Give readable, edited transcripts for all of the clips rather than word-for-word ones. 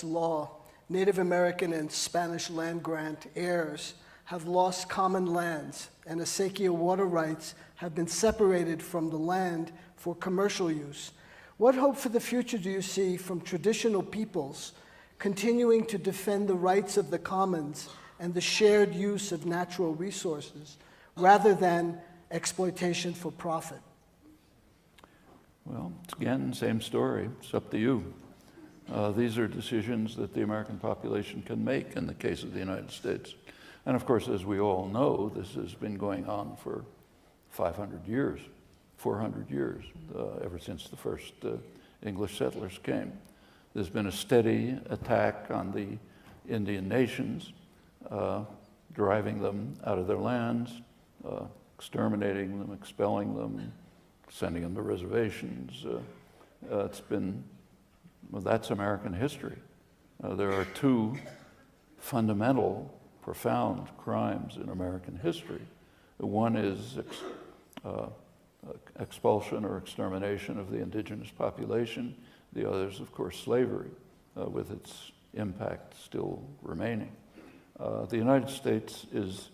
law, Native American and Spanish land grant heirs have lost common lands, and acequia water rights have been separated from the land for commercial use. What hope for the future do you see from traditional peoples continuing to defend the rights of the commons and the shared use of natural resources rather than exploitation for profit? Well, it's again, same story. It's up to you. These are decisions that the American population can make in the case of the United States. And of course, as we all know, this has been going on for 500 years, 400 years, ever since the first English settlers came. There's been a steady attack on the Indian nations, driving them out of their lands, exterminating them, expelling them, sending them to reservations. It's been, well, that's American history. There are two fundamental, profound crimes in American history. One is expulsion or extermination of the indigenous population. The other is, of course, slavery, with its impact still remaining. The United States is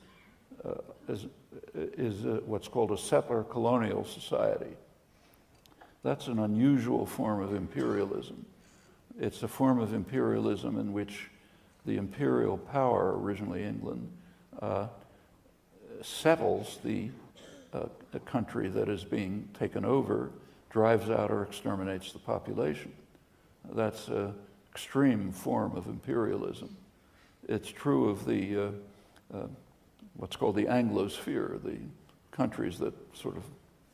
what's called a settler colonial society. That's an unusual form of imperialism. It's a form of imperialism in which the imperial power, originally England, settles the country that is being taken over, drives out or exterminates the population. That's an extreme form of imperialism. It's true of the what's called the Anglosphere, the countries that sort of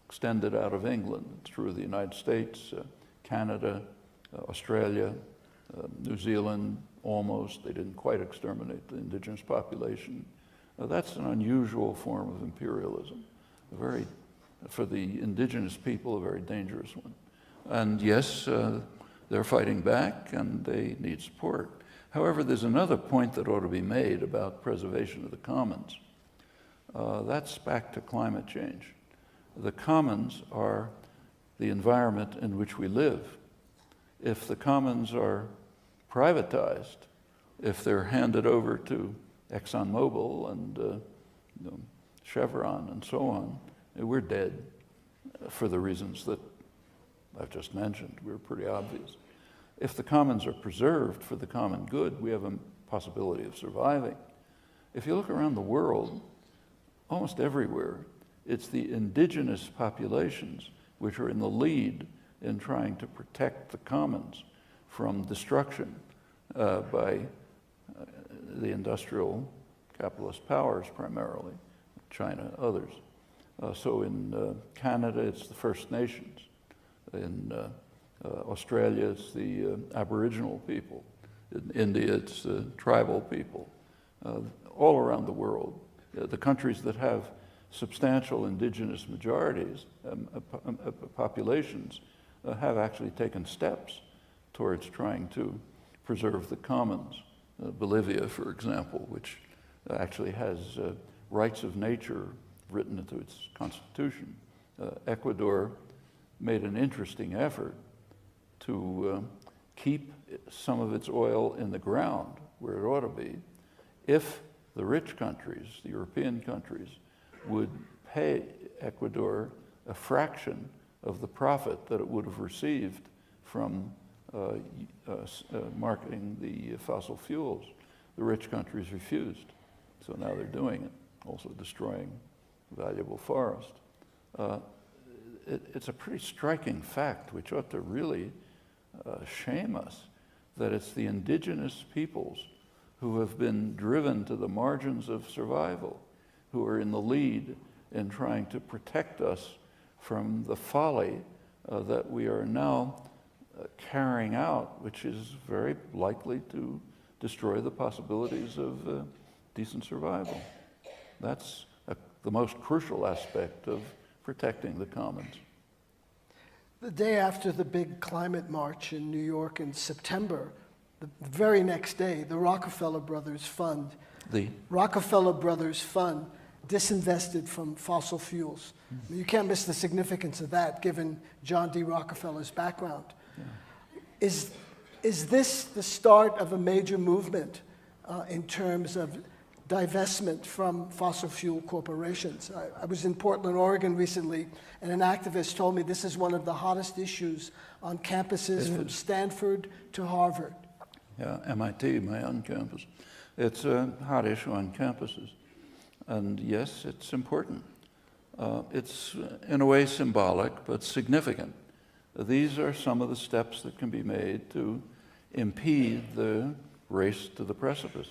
extended out of England. It's true of the United States, Canada, Australia, New Zealand, almost. They didn't quite exterminate the indigenous population. That's an unusual form of imperialism, for the indigenous people, a very dangerous one. And yes, they're fighting back and they need support. However, there's another point that ought to be made about preservation of the commons. That's back to climate change. The commons are the environment in which we live. If the commons are privatized, if they're handed over to ExxonMobil and Chevron and so on, we're dead for the reasons that I've just mentioned. We're pretty obvious. If the commons are preserved for the common good, we have a possibility of surviving. If you look around the world, almost everywhere, it's the indigenous populations which are in the lead in trying to protect the commons from destruction by the industrial capitalist powers primarily, China, others. So in Canada, it's the First Nations. In Australia, it's the Aboriginal people. In India, it's the tribal people. All around the world, the countries that have substantial indigenous majorities, populations, have actually taken steps towards trying to preserve the commons. Bolivia, for example, which actually has rights of nature written into its constitution. Ecuador made an interesting effort to keep some of its oil in the ground where it ought to be if the rich countries, the European countries, would pay Ecuador a fraction of the profit that it would have received from marketing the fossil fuels. The rich countries refused, so now they're doing it, also destroying valuable forest. It's a pretty striking fact, which ought to really shame us, that it's the indigenous peoples who have been driven to the margins of survival, who are in the lead in trying to protect us from the folly that we are now carrying out, which is very likely to destroy the possibilities of decent survival. That's the most crucial aspect of protecting the commons. The day after the big climate march in New York in September, the very next day, the Rockefeller Brothers Fund disinvested from fossil fuels. Mm-hmm. You can't miss the significance of that, given John D. Rockefeller's background. Yeah. Is this the start of a major movement in terms of divestment from fossil fuel corporations? I was in Portland, Oregon recently, and an activist told me this is one of the hottest issues on campuses from Stanford to Harvard. Yeah, MIT, my own campus. It's a hot issue on campuses. And yes, it's important. It's in a way symbolic, but significant. These are some of the steps that can be made to impede the race to the precipice.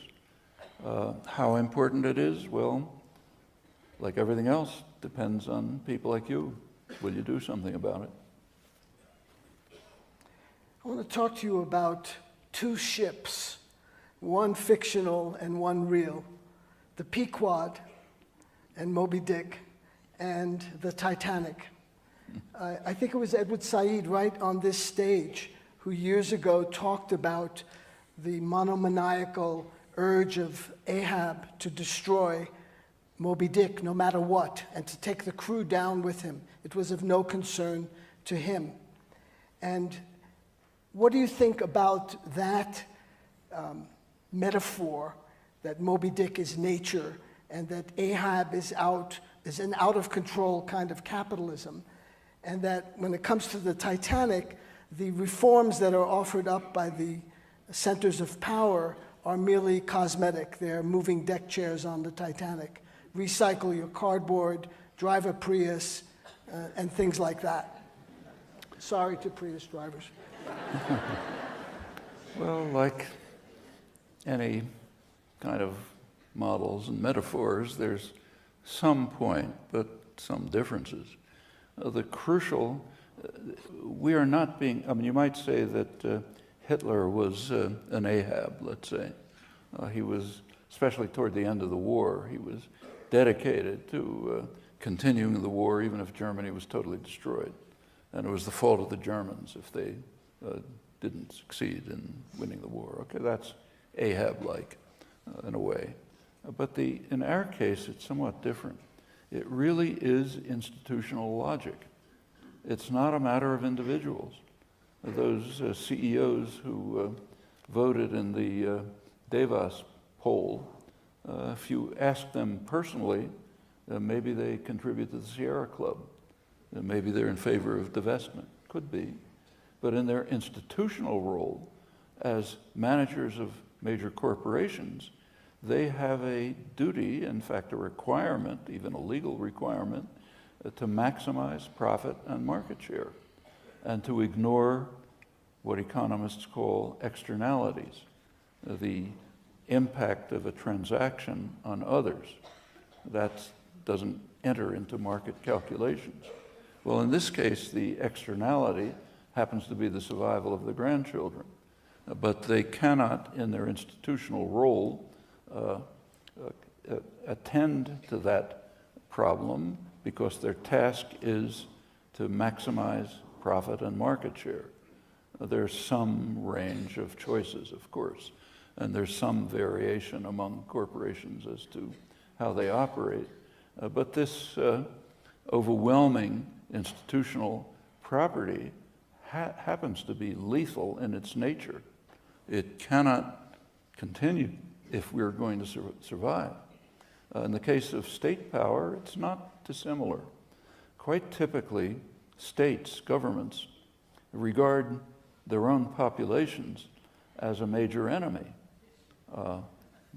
How important it is, well, like everything else, depends on people like you. Will you do something about it? I want to talk to you about two ships, one fictional and one real, the Pequod and Moby Dick and the Titanic. I think it was Edward Said right on this stage who years ago talked about the monomaniacal urge of Ahab to destroy Moby Dick no matter what and to take the crew down with him. It was of no concern to him. And what do you think about that metaphor that Moby Dick is nature and that Ahab is an out-of-control kind of capitalism, and that when it comes to the Titanic, the reforms that are offered up by the centers of power are merely cosmetic. They're moving deck chairs on the Titanic. Recycle your cardboard, drive a Prius, and things like that. Sorry to Prius drivers. Well, like any kind of models and metaphors, there's some point, but some differences. The crucial, we are not being, I mean, you might say that Hitler was an Ahab, let's say. He was, especially toward the end of the war, he was dedicated to continuing the war even if Germany was totally destroyed. And it was the fault of the Germans if they didn't succeed in winning the war. Okay, that's Ahab-like in a way. But in our case, it's somewhat different. It really is institutional logic. It's not a matter of individuals. Those CEOs who voted in the Davos poll, if you ask them personally, maybe they contribute to the Sierra Club. Maybe they're in favor of divestment. Could be. But in their institutional role as managers of major corporations, they have a duty, in fact a requirement, even a legal requirement, to maximize profit and market share and to ignore what economists call externalities, the impact of a transaction on others. That doesn't enter into market calculations. Well, in this case, the externality happens to be the survival of the grandchildren, but they cannot, in their institutional role, attend to that problem because their task is to maximize profit and market share. There's some range of choices, of course, and there's some variation among corporations as to how they operate. But this overwhelming institutional property happens to be lethal in its nature. It cannot continue if we're going to survive. In the case of state power, it's not dissimilar. Quite typically, states, governments, regard their own populations as a major enemy.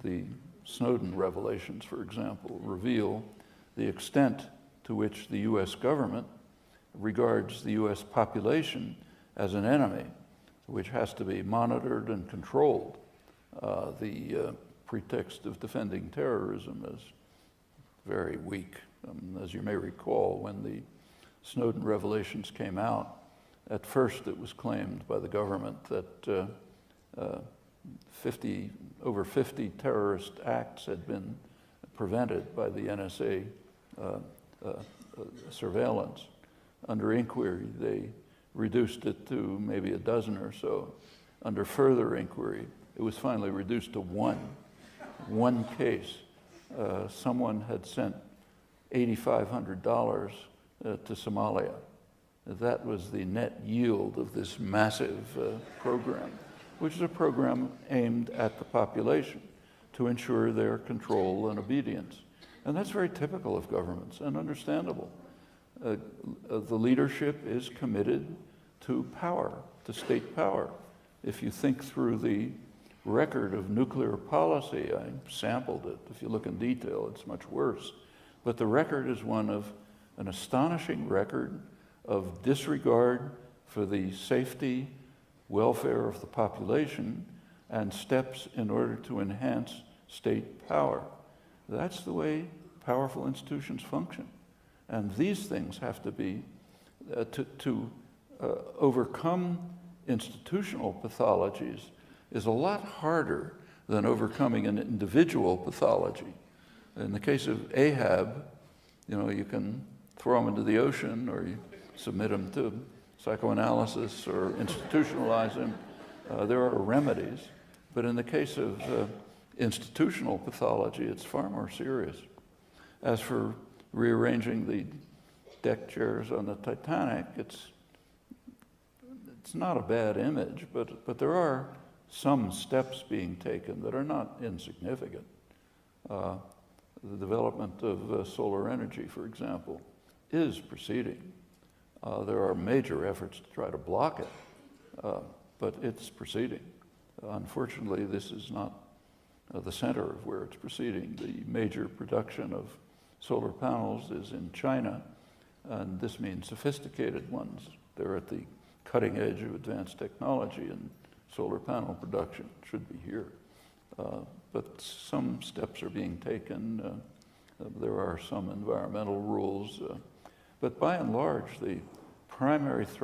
The Snowden revelations, for example, reveal the extent to which the US government regards the US population as an enemy, which has to be monitored and controlled. The pretext of defending terrorism is very weak. As you may recall, when the Snowden revelations came out, at first it was claimed by the government that over 50 terrorist acts had been prevented by the NSA surveillance. Under inquiry, they reduced it to maybe a dozen or so. Under further inquiry, it was finally reduced to one case. Someone had sent $8,500 to Somalia. That was the net yield of this massive program. which is a program aimed at the population to ensure their control and obedience. And that's very typical of governments and understandable. The leadership is committed to power, to state power. If you think through the record of nuclear policy, I sampled it. If you look in detail, it's much worse. But the record is one of an astonishing record of disregard for the safety, welfare of the population, and steps in order to enhance state power. That's the way powerful institutions function. And these things have to be, to overcome institutional pathologies is a lot harder than overcoming an individual pathology. In the case of Ahab, you can throw him into the ocean, or you submit him to psychoanalysis or institutionalize him. There are remedies. But in the case of institutional pathology, it's far more serious. As for rearranging the deck chairs on the Titanic, it's not a bad image, but there are some steps being taken that are not insignificant. The development of solar energy, for example, is proceeding. There are major efforts to try to block it, but it's proceeding. Unfortunately, this is not the center of where it's proceeding. The major production of solar panels is in China, and this means sophisticated ones. They're at the cutting edge of advanced technology, and solar panel production should be here. But some steps are being taken. There are some environmental rules. But by and large, the primary threat